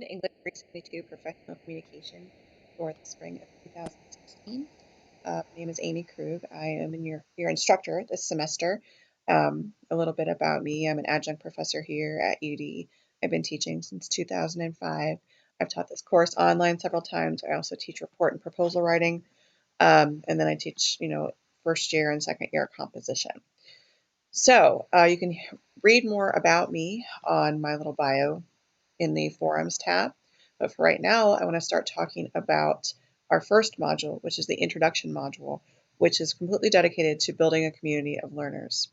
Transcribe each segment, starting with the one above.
English 372 Professional Communication for the spring of 2016. My name is Amy Krug. I am your instructor this semester. A little bit about me. I'm an adjunct professor here at UD. I've been teaching since 2005. I've taught this course online several times. I also teach report and proposal writing. And then I teach, first year and second year composition. So you can read more about me on my little bio in the forums tab. But for right now, I want to start talking about our first module, which is the introduction module, which is completely dedicated to building a community of learners.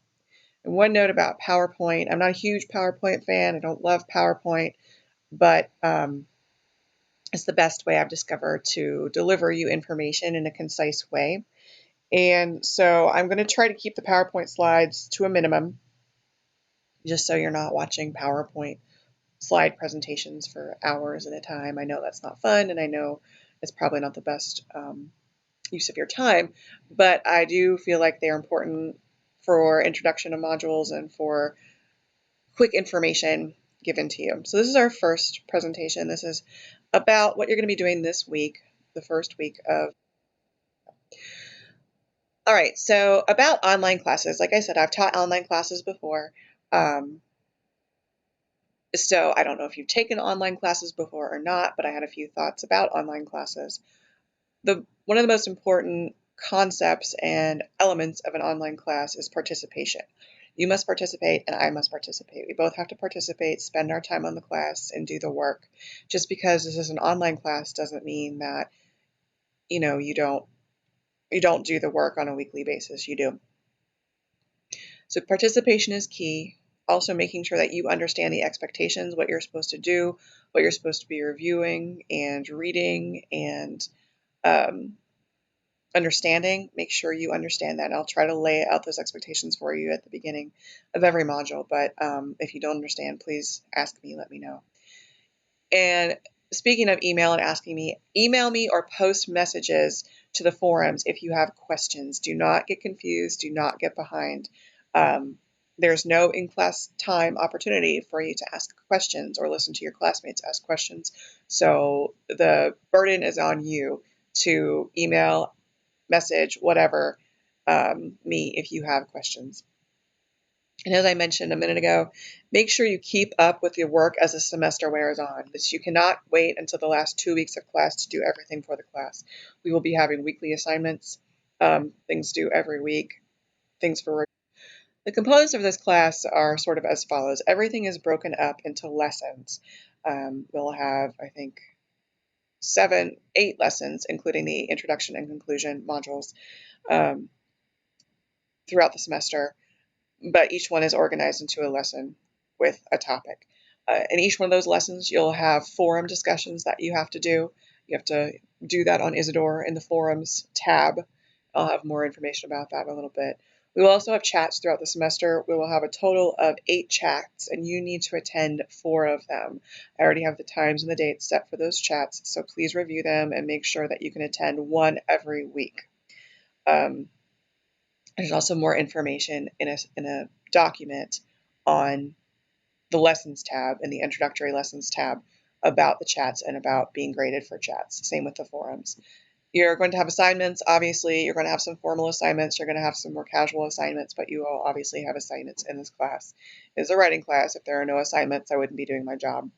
And one note about PowerPoint, I'm not a huge PowerPoint fan. I don't love PowerPoint, but it's the best way I've discovered to deliver you information in a concise way. And so I'm going to try to keep the PowerPoint slides to a minimum, just so you're not watching PowerPoint slide presentations for hours at a time. I know that's not fun, and I know it's probably not the best use of your time, but I do feel like they're important for introduction to modules and for quick information given to you. So this is our first presentation. This is about what you're going to be doing this week, the first week of. All right, so about online classes. Like I said, I've taught online classes before. So I don't know if you've taken online classes before or not, but I had a few thoughts about online classes. One of the most important concepts and elements of an online class is participation. You must participate and I must participate. We both have to participate, spend our time on the class, and do the work. Just because this is an online class doesn't mean that, you don't do the work on a weekly basis. You do. So participation is key. Also making sure that you understand the expectations, what you're supposed to do, what you're supposed to be reviewing and reading and understanding. Make sure you understand that. And I'll try to lay out those expectations for you at the beginning of every module. But if you don't understand, please ask me, let me know. And speaking of email and asking me, email me or post messages to the forums if you have questions. Do not get confused. Do not get behind. There's no in-class time opportunity for you to ask questions or listen to your classmates ask questions. So the burden is on you to email, message, whatever, me if you have questions. And as I mentioned a minute ago, make sure you keep up with your work as the semester wears on. You cannot wait until the last 2 weeks of class to do everything for the class. We will be having weekly assignments, things due every week, things for. The components of this class are sort of as follows. Everything is broken up into lessons. We'll have, I think, 8 lessons, including the introduction and conclusion modules, throughout the semester. But each one is organized into a lesson with a topic. In each one of those lessons, you'll have forum discussions that you have to do. You have to do that on Isidore in the forums tab. I'll have more information about that in a little bit. We will also have chats throughout the semester. We will have a total of 8 chats, and you need to attend 4 of them. I already have the times and the dates set for those chats, so please review them and make sure that you can attend 1 every week. There's also more information in a document on the lessons tab and the introductory lessons tab about the chats and about being graded for chats. Same with the forums. You're going to have assignments. Obviously, you're going to have some formal assignments. You're going to have some more casual assignments, but you will obviously have assignments in this class. It is a writing class. If there are no assignments, I wouldn't be doing my job.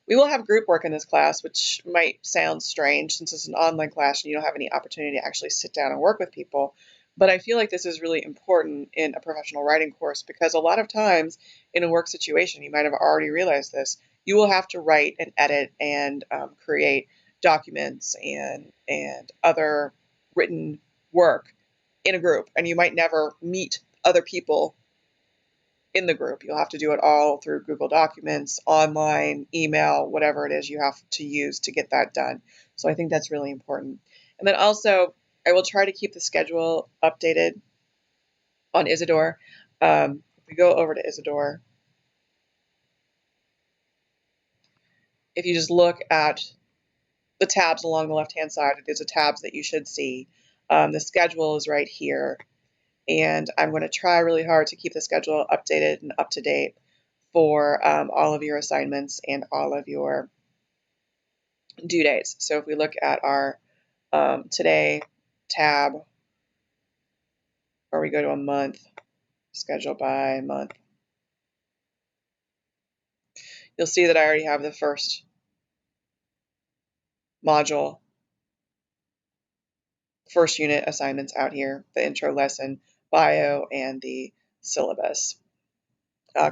We will have group work in this class, which might sound strange since it's an online class and you don't have any opportunity to actually sit down and work with people. But I feel like this is really important in a professional writing course because a lot of times in a work situation, you might have already realized this, you will have to write and edit and create documents and other written work in a group. And you might never meet other people in the group. You'll have to do it all through Google Documents, online, email, whatever it is you have to use to get that done. So I think that's really important. And then also, I will try to keep the schedule updated on Isidore. If we go over to Isidore, if you just look at the tabs along the left-hand side, there's the tabs that you should see. The schedule is right here. And I'm going to try really hard to keep the schedule updated and up to date for all of your assignments and all of your due dates. So if we look at our today tab, or we go to a month, schedule by month, you'll see that I already have the first module, first unit assignments out here, the intro lesson, bio, and the syllabus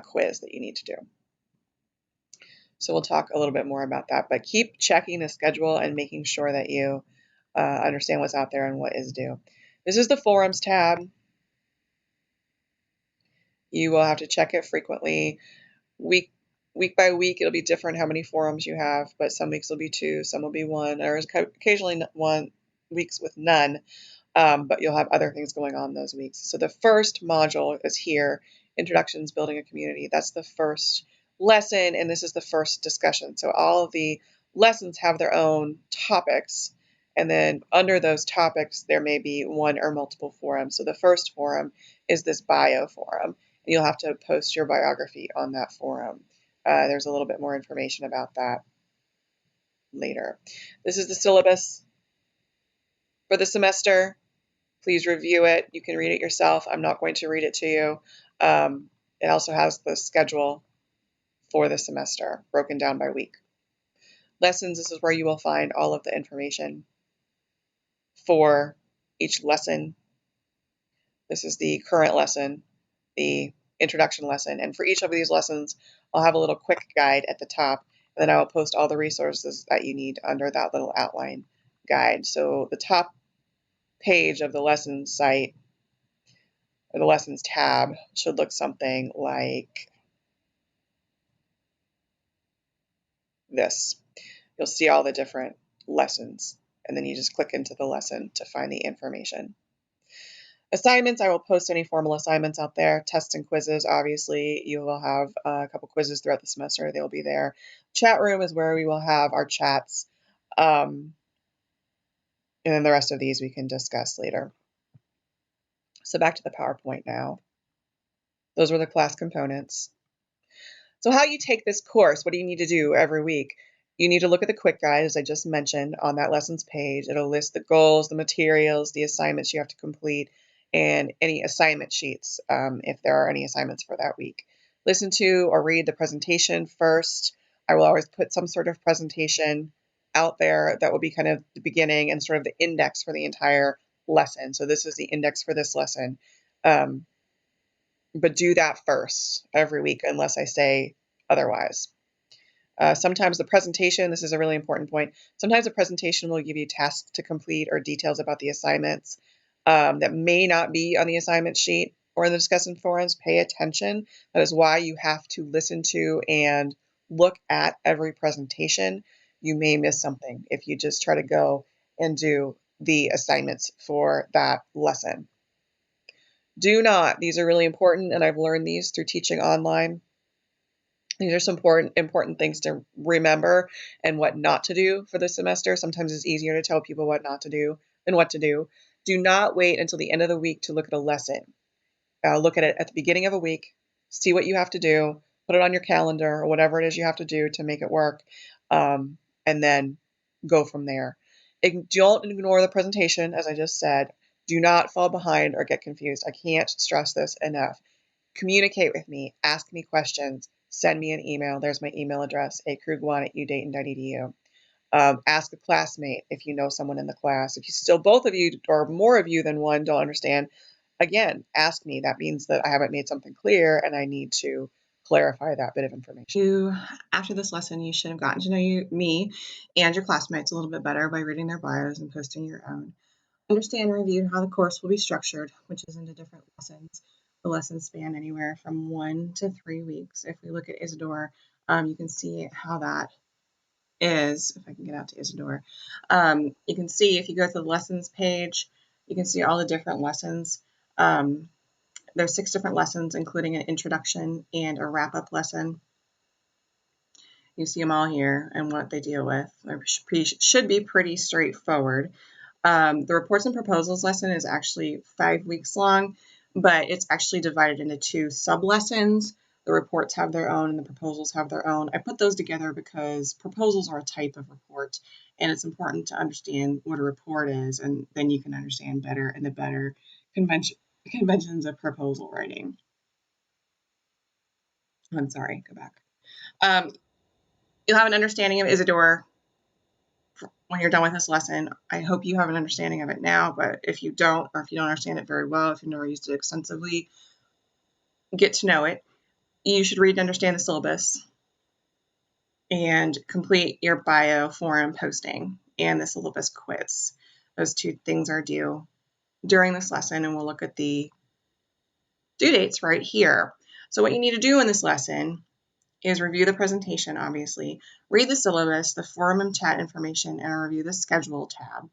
quiz that you need to do. So we'll talk a little bit more about that, but keep checking the schedule and making sure that you understand what's out there and what is due. This is the forums tab. You will have to check it frequently. Week by week, it'll be different how many forums you have, but some weeks will be 2, some will be 1, or occasionally weeks with none. But you'll have other things going on those weeks. So the first module is here, Introductions Building a Community. That's the first lesson, and this is the first discussion. So all of the lessons have their own topics, and then under those topics, there may be one or multiple forums. So the first forum is this bio forum, and you'll have to post your biography on that forum. There's a little bit more information about that later. This is the syllabus for the semester. Please review it. You can read it yourself. I'm not going to read it to you. It also has the schedule for the semester broken down by week. Lessons, this is where you will find all of the information for each lesson. This is the current lesson, the introduction lesson. And for each of these lessons, I'll have a little quick guide at the top. And then I will post all the resources that you need under that little outline guide. So the top page of the lessons site, or the lessons tab, should look something like this. You'll see all the different lessons, and then you just click into the lesson to find the information. Assignments, I will post any formal assignments out there. Tests and quizzes, obviously, you will have a couple quizzes throughout the semester. They'll be there. Chat room is where we will have our chats, and then the rest of these we can discuss later. So back to the PowerPoint now. Those were the class components. So how you take this course, what do you need to do every week? You need to look at the quick guide, as I just mentioned, on that lessons page. It'll list the goals, the materials, the assignments you have to complete, and any assignment sheets, if there are any assignments for that week. Listen to or read the presentation first. I will always put some sort of presentation out there that will be kind of the beginning and sort of the index for the entire lesson. So this is the index for this lesson. But do that first every week unless I say otherwise. Sometimes the presentation, this is a really important point, sometimes the presentation will give you tasks to complete or details about the assignments that may not be on the assignment sheet or in the discussion forums. Pay attention. That is why you have to listen to and look at every presentation. You may miss something if you just try to go and do the assignments for that lesson. Do not, these are really important, and I've learned these through teaching online. These are some important things to remember and what not to do for the semester. Sometimes it's easier to tell people what not to do than what to do. Do not wait until the end of the week to look at a lesson. Look at it at the beginning of a week, see what you have to do, put it on your calendar or whatever it is you have to do to make it work, and then go from there. Don't ignore the presentation, as I just said. Do not fall behind or get confused. I can't stress this enough. Communicate with me, ask me questions, send me an email. There's my email address, akrug1@udayton.edu. Ask a classmate if you know someone in the class. If you still, both of you or more of you than one don't understand, again, ask me. That means that I haven't made something clear and I need to clarify that bit of information. After this lesson, you should have gotten to know me and your classmates a little bit better by reading their bios and posting your own. Understand and review how the course will be structured, which is into different lessons. The lessons span anywhere from 1 to 3 weeks. If we look at Isidore, you can see how that is. If I can get out to Isidore, you can see if you go to the lessons page, you can see all the different lessons. There's 6 different lessons, including an introduction and a wrap-up lesson. You see them all here and what they deal with. They should be pretty straightforward. The reports and proposals lesson is actually 5 weeks long, but it's actually divided into 2 sub-lessons. The reports have their own and the proposals have their own. I put those together because proposals are a type of report, and it's important to understand what a report is, and then you can understand better and the better conventions of proposal writing. I'm sorry, go back. You'll have an understanding of Isidore when you're done with this lesson. I hope you have an understanding of it now, but if you don't, or if you don't understand it very well, if you've never used it extensively, get to know it. You should read and understand the syllabus and complete your bio forum posting and the syllabus quiz. Those two things are due during this lesson, and we'll look at the due dates right here. So what you need to do in this lesson is review the presentation, obviously, read the syllabus, the forum and chat information, and review the schedule tab.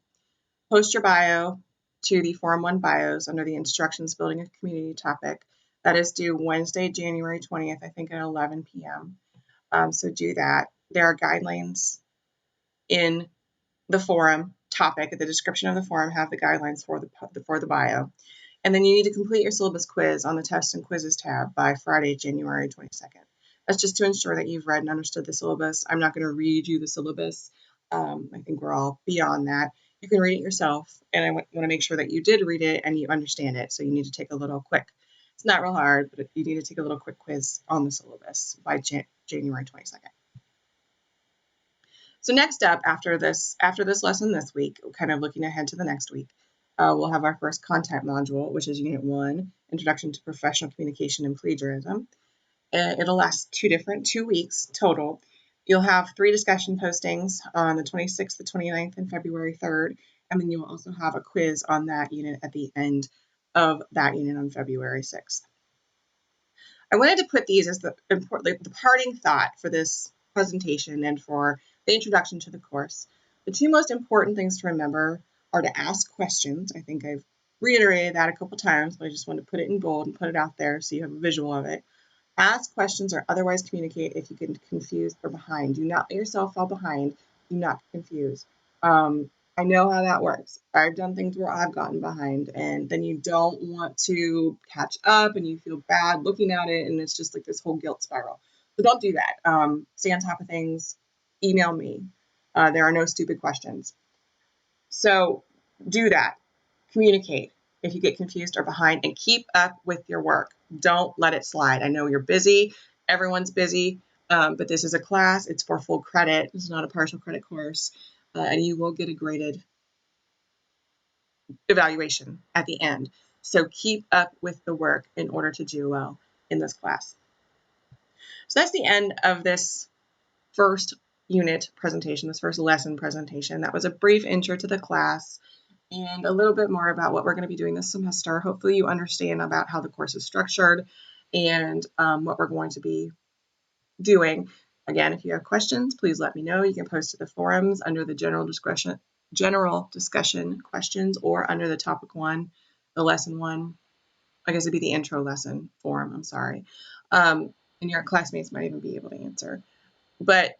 Post your bio to the Forum 1 bios under the Instructions Building a Community topic. That is due Wednesday, January 20th, I think at 11 p.m. So do that. There are guidelines in the forum topic. The description of the forum have the guidelines for the bio. And then you need to complete your syllabus quiz on the Tests and Quizzes tab by Friday, January 22nd. That's just to ensure that you've read and understood the syllabus. I'm not going to read you the syllabus. I think we're all beyond that. You can read it yourself, and I want to make sure that you did read it and you understand it. So you need to take a little quick. It's not real hard, but you need to take a little quick quiz on the syllabus by January 22nd. So next up, after this lesson this week, kind of looking ahead to the next week, we'll have our first content module, which is Unit 1, Introduction to Professional Communication and Plagiarism. It'll last 2 weeks total. You'll have 3 discussion postings on the 26th, the 29th, and February 3rd, and then you'll also have a quiz on that unit at the end of that unit on February 6th. I wanted to put these as the parting thought for this presentation and for the introduction to the course. The 2 most important things to remember are to ask questions. I think I've reiterated that a couple times, but I just want to put it in bold and put it out there so you have a visual of it. Ask questions or otherwise communicate if you get confused or behind. Do not let yourself fall behind. Do not get confused. I know how that works. I've done things where I've gotten behind, and then you don't want to catch up and you feel bad looking at it, and it's just like this whole guilt spiral. So don't do that. Stay on top of things. Email me. There are no stupid questions. So do that. Communicate if you get confused or behind, and keep up with your work. Don't let it slide. I know you're busy. Everyone's busy, but this is a class. It's for full credit. It's not a partial credit course, and you will get a graded evaluation at the end. So keep up with the work in order to do well in this class. So that's the end of this first unit presentation, this first lesson presentation. That was a brief intro to the class and a little bit more about what we're going to be doing this semester. Hopefully you understand about how the course is structured and what we're going to be doing. Again, if you have questions, please let me know. You can post to the forums under the general discussion questions, or under the topic 1, the lesson 1. I guess it'd be the intro lesson forum, I'm sorry. And your classmates might even be able to answer. But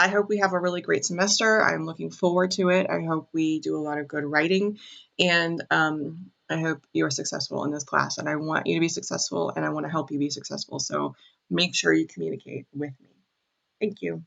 I hope we have a really great semester. I'm looking forward to it. I hope we do a lot of good writing, and I hope you're successful in this class. And I want you to be successful, and I want to help you be successful. So make sure you communicate with me. Thank you.